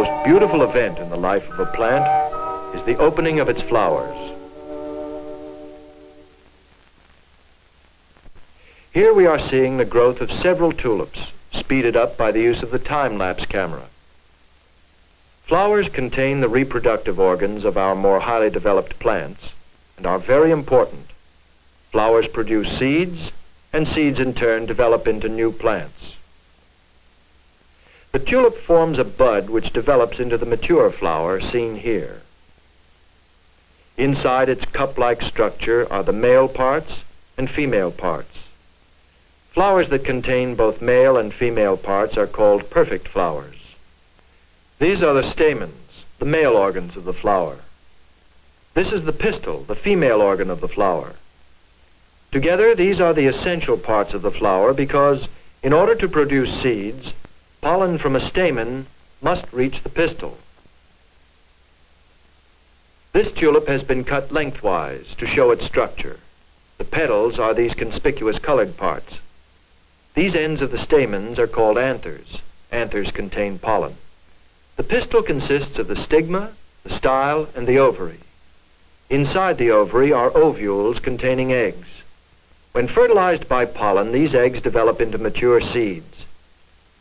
most beautiful event in the life of a plant is the opening of its flowers. Here we are seeing the growth of several tulips, speeded up by the use of the time-lapse camera. Flowers contain the reproductive organs of our more highly developed plants and are very important. Flowers produce seeds, and seeds in turn develop into new plants. The tulip forms a bud which develops into the mature flower seen here. Inside its cup-like structure are the male parts and female parts. Flowers that contain both male and female parts are called perfect flowers. These are the stamens, the male organs of the flower. This is the pistil, the female organ of the flower. Together, these are the essential parts of the flower because, in order to produce seeds, pollen from a stamen must reach the pistil. This tulip has been cut lengthwise to show its structure. The petals are these conspicuous colored parts. These ends of the stamens are called anthers. Anthers contain pollen. The pistil consists of the stigma, the style, and the ovary. Inside the ovary are ovules containing eggs. When fertilized by pollen, these eggs develop into mature seeds.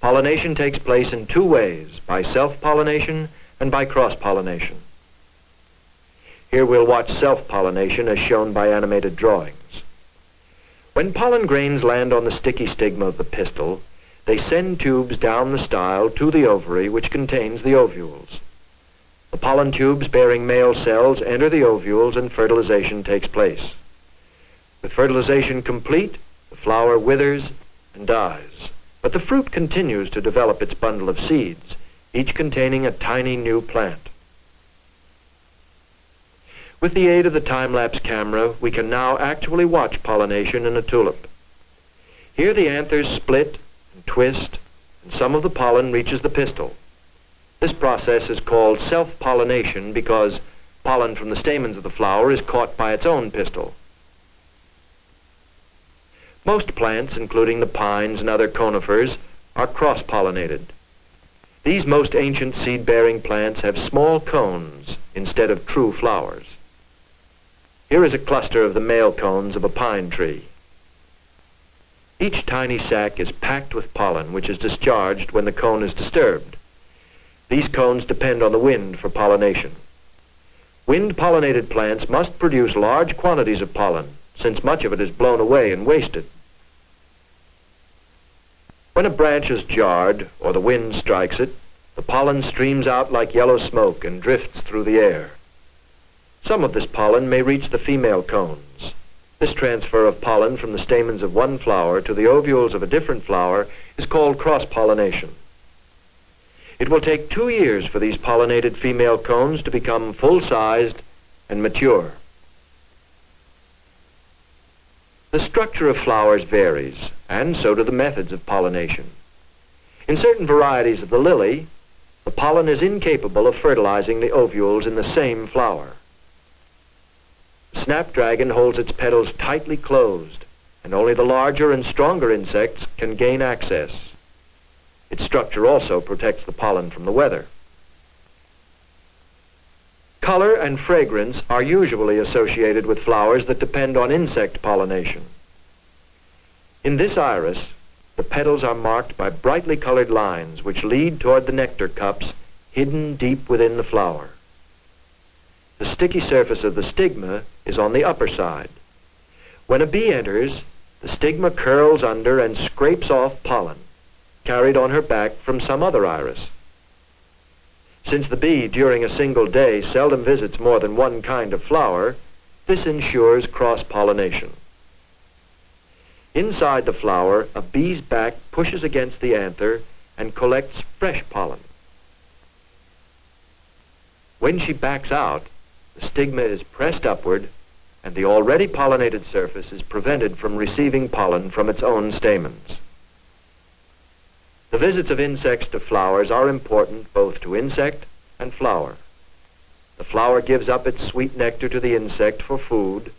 Pollination takes place in two ways, by self-pollination and by cross-pollination. Here we'll watch self-pollination as shown by animated drawings. When pollen grains land on the sticky stigma of the pistil, they send tubes down the style to the ovary which contains the ovules. The pollen tubes bearing male cells enter the ovules and fertilization takes place. With fertilization complete, the flower withers and dies, but the fruit continues to develop its bundle of seeds, each containing a tiny new plant. With the aid of the time-lapse camera, we can now actually watch pollination in a tulip. Here the anthers split and twist, and some of the pollen reaches the pistil. This process is called self-pollination because pollen from the stamens of the flower is caught by its own pistil. Most plants, including the pines and other conifers, are cross-pollinated. These most ancient seed-bearing plants have small cones instead of true flowers. Here is a cluster of the male cones of a pine tree. Each tiny sac is packed with pollen, which is discharged when the cone is disturbed. These cones depend on the wind for pollination. Wind-pollinated plants must produce large quantities of pollen, since much of it is blown away and wasted. When a branch is jarred, or the wind strikes it, the pollen streams out like yellow smoke and drifts through the air. Some of this pollen may reach the female cones. This transfer of pollen from the stamens of one flower to the ovules of a different flower is called cross-pollination. It will take 2 years for these pollinated female cones to become full-sized and mature. The structure of flowers varies, and so do the methods of pollination. In certain varieties of the lily, the pollen is incapable of fertilizing the ovules in the same flower. The snapdragon holds its petals tightly closed, and only the larger and stronger insects can gain access. Its structure also protects the pollen from the weather. Color and fragrance are usually associated with flowers that depend on insect pollination. In this iris, the petals are marked by brightly colored lines which lead toward the nectar cups hidden deep within the flower. The sticky surface of the stigma is on the upper side. When a bee enters, the stigma curls under and scrapes off pollen, carried on her back from some other iris. Since the bee, during a single day, seldom visits more than one kind of flower, this ensures cross-pollination. Inside the flower, a bee's back pushes against the anther and collects fresh pollen. When she backs out, the stigma is pressed upward, and the already pollinated surface is prevented from receiving pollen from its own stamens. The visits of insects to flowers are important both to insect and flower. The flower gives up its sweet nectar to the insect for food,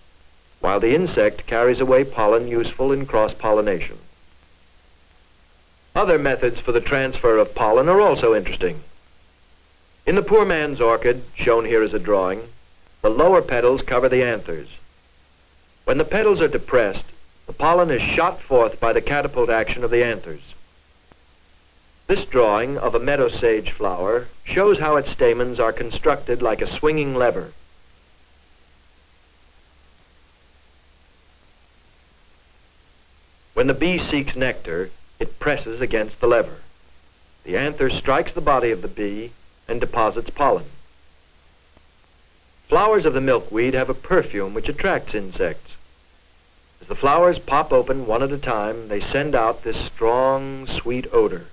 while the insect carries away pollen useful in cross-pollination. Other methods for the transfer of pollen are also interesting. In the poor man's orchid, shown here as a drawing, the lower petals cover the anthers. When the petals are depressed, the pollen is shot forth by the catapult action of the anthers. This drawing of a meadow sage flower shows how its stamens are constructed like a swinging lever. When the bee seeks nectar, it presses against the lever. The anther strikes the body of the bee and deposits pollen. Flowers of the milkweed have a perfume which attracts insects. As the flowers pop open one at a time, they send out this strong, sweet odor.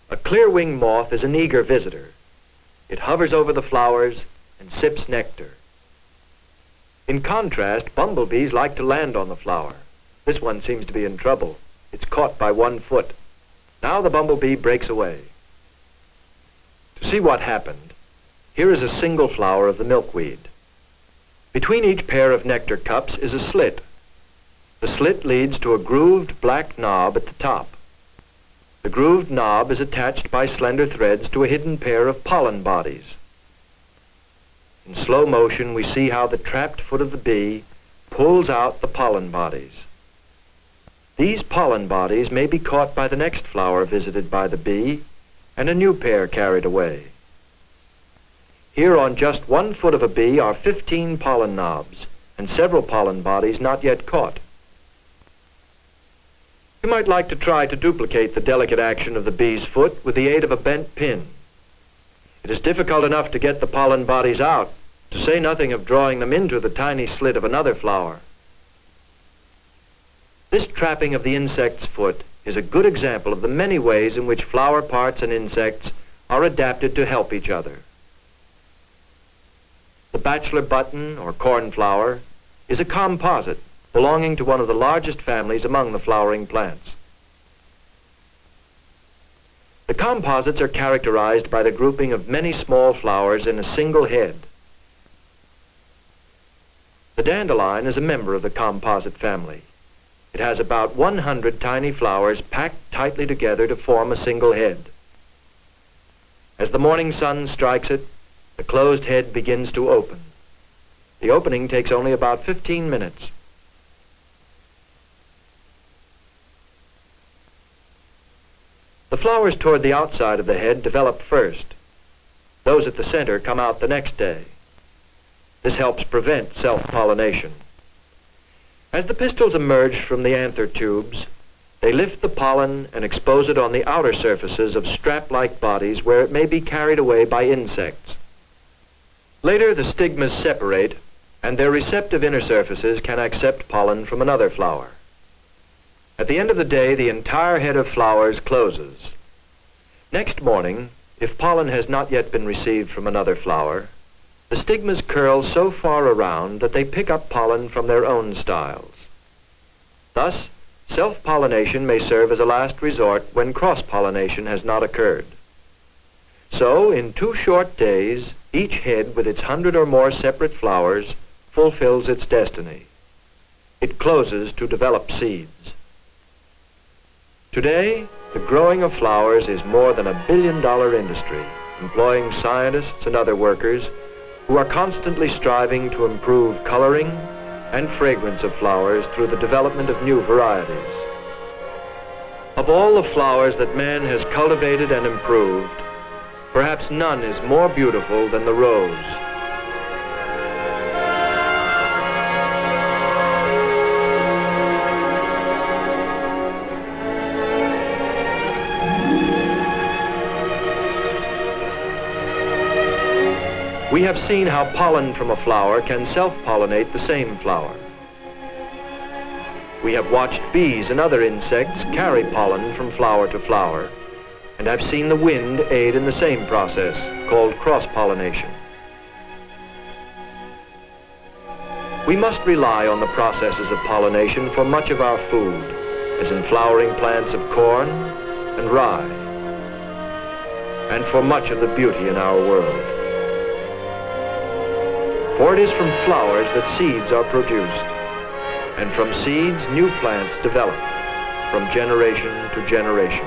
A clear-winged moth is an eager visitor. It hovers over the flowers and sips nectar. In contrast, bumblebees like to land on the flower. This one seems to be in trouble. It's caught by one foot. Now the bumblebee breaks away. To see what happened, here is a single flower of the milkweed. Between each pair of nectar cups is a slit. The slit leads to a grooved black knob at the top. The grooved knob is attached by slender threads to a hidden pair of pollen bodies. In slow motion, we see how the trapped foot of the bee pulls out the pollen bodies. These pollen bodies may be caught by the next flower visited by the bee, and a new pair carried away. Here on just 1 foot of a bee are 15 pollen knobs, and several pollen bodies not yet caught. You might like to try to duplicate the delicate action of the bee's foot with the aid of a bent pin. It is difficult enough to get the pollen bodies out, to say nothing of drawing them into the tiny slit of another flower. This trapping of the insect's foot is a good example of the many ways in which flower parts and insects are adapted to help each other. The bachelor button, or cornflower, is a composite belonging to one of the largest families among the flowering plants. The composites are characterized by the grouping of many small flowers in a single head. The dandelion is a member of the composite family. It has about 100 tiny flowers packed tightly together to form a single head. As the morning sun strikes it, the closed head begins to open. The opening takes only about 15 minutes. The flowers toward the outside of the head develop first. Those at the center come out the next day. This helps prevent self-pollination. As the pistils emerge from the anther tubes, they lift the pollen and expose it on the outer surfaces of strap-like bodies where it may be carried away by insects. Later, the stigmas separate, and their receptive inner surfaces can accept pollen from another flower. At the end of the day, the entire head of flowers closes. Next morning, if pollen has not yet been received from another flower, the stigmas curl so far around that they pick up pollen from their own styles. Thus, self-pollination may serve as a last resort when cross-pollination has not occurred. So, in 2 short days, each head with its 100 or more separate flowers fulfills its destiny. It closes to develop seeds. Today, the growing of flowers is more than $1 billion industry, employing scientists and other workers who are constantly striving to improve coloring and fragrance of flowers through the development of new varieties. Of all the flowers that man has cultivated and improved, perhaps none is more beautiful than the rose. We have seen how pollen from a flower can self-pollinate the same flower. We have watched bees and other insects carry pollen from flower to flower, and have seen the wind aid in the same process, called cross-pollination. We must rely on the processes of pollination for much of our food, as in flowering plants of corn and rye, and for much of the beauty in our world. For it is from flowers that seeds are produced, and from seeds new plants develop from generation to generation.